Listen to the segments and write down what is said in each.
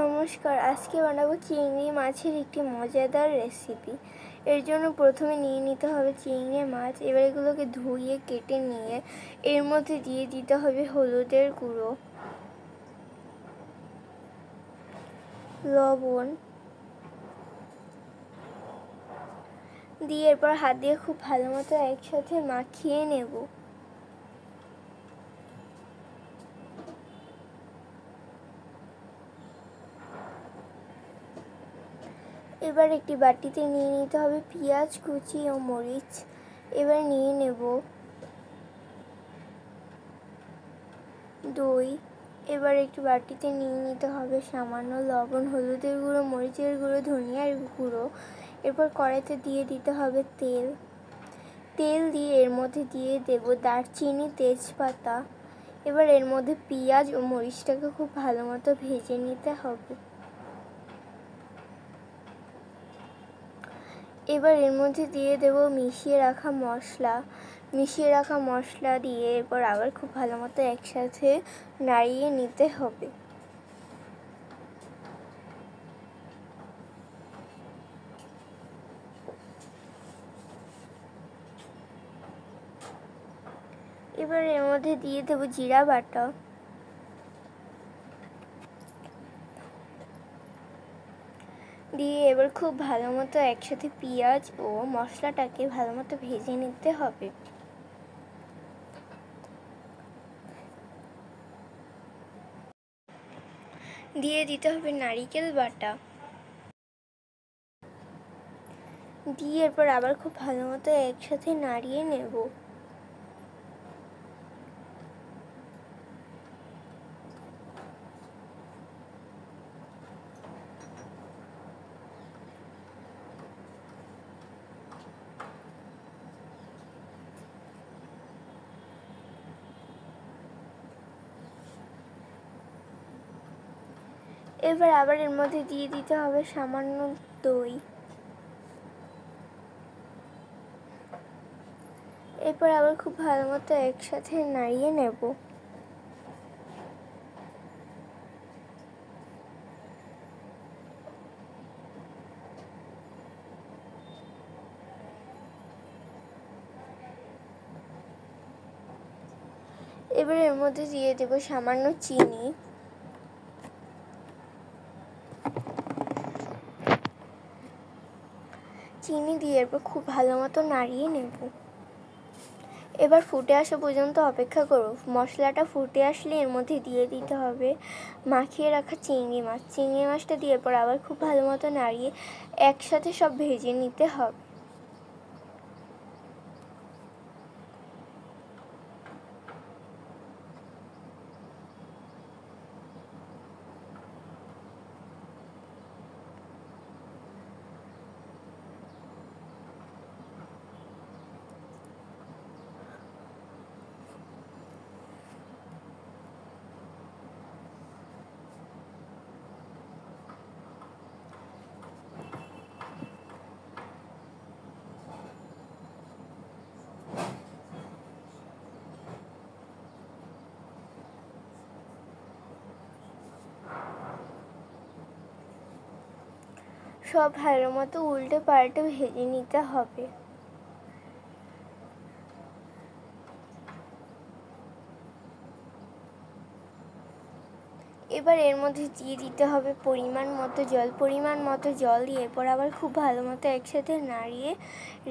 নমস্কার, আজকে বানাবো চিংড়ি মাছের একটি মজাদার রেসিপি। এর জন্য প্রথমে নিয়ে নিতে হবে চিংড়ি মাছ। এবার এগুলোকে ধুয়ে কেটে নিয়ে এর মধ্যে দিয়ে দিতে হবে হলুদের গুঁড়ো, লবণ দিয়ে এরপর হাত দিয়ে খুব ভালো মতো একসাথে মাখিয়ে নেব। এবার একটি বাটিতে নিয়ে নিতে হবে পেঁয়াজ কুচি ও মরিচ। এবার নিয়ে নেব দই। এবার একটি বাটিতে নিয়ে নিতে হবে সামান্য লবণ, হলুদের গুঁড়ো, মরিচের গুঁড়ো, ধনিয়ার গুঁড়ো। এরপর কড়াইতে দিয়ে দিতে হবে তেল দিয়ে এর মধ্যে দিয়ে দেব দারচিনি, তেজপাতা। এবার এর মধ্যে পেঁয়াজ ও মরিচটাকে খুব ভালো মতো ভেজে নিতে হবে। এবার এর মধ্যে দিয়ে দেব মিশিয়ে রাখা মশলা দিয়ে এরপর আবার খুব ভালো মতো একসাথে নাড়িয়ে নিতে হবে। এবার এর মধ্যে দিয়ে দেব জিরা বাটা, দিয়ে এবার খুব ভালো মতো একসাথে পেঁয়াজ ও মশলাটাকে ভালো মতো ভেজে নিতে হবে। দিয়ে দিতে হবে নারকেল বাটা, দিয়ে এরপর আবার খুব ভালো মতো একসাথে নাড়িয়ে নেব। এবার আবার এর মধ্যে দিয়ে দিতে হবে সামান্য দই। এরপর আবার খুব ভালো মতো একসাথে নাড়িয়ে নেব। এবার এর মধ্যে দিয়ে দেব সামান্য চিনি। দিয়ে এরপর খুব ভালো মতো নাড়িয়ে নেব। এবার ফুটে আসা পর্যন্ত অপেক্ষা করব। মশলাটা ফুটে আসলে এর মধ্যে দিয়ে দিতে হবে মাখিয়ে রাখা চিংড়ি মাছটা দিয়ে এরপর আবার খুব ভালো মতো নাড়িয়ে একসাথে সব ভেজে নিতে হবে। সব ভালো মতো উল্টে পাল্টে ভেজে নিতে হবে। এবার এর মধ্যে দিয়ে দিতে হবে পরিমাণ মতো জল দিয়ে এরপর আবার খুব ভালো মতো একসাথে নাড়িয়ে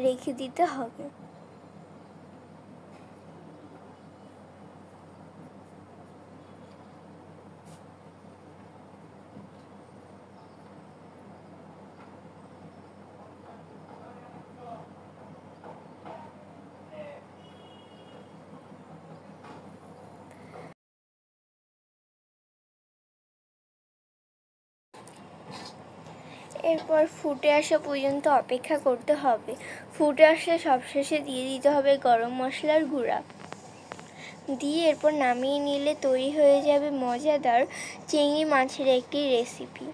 রেখে দিতে হবে। এরপর ফুটে আসা পর্যন্ত অপেক্ষা করতে হবে। ফুটে আসলে সবশেষে দিয়ে দিতে হবে গরম মশলার গুঁড়া, দিয়ে এরপর নামিয়ে নিলে তৈরি হয়ে যাবে মজাদার চিংড়ি মাছের একটি রেসিপি।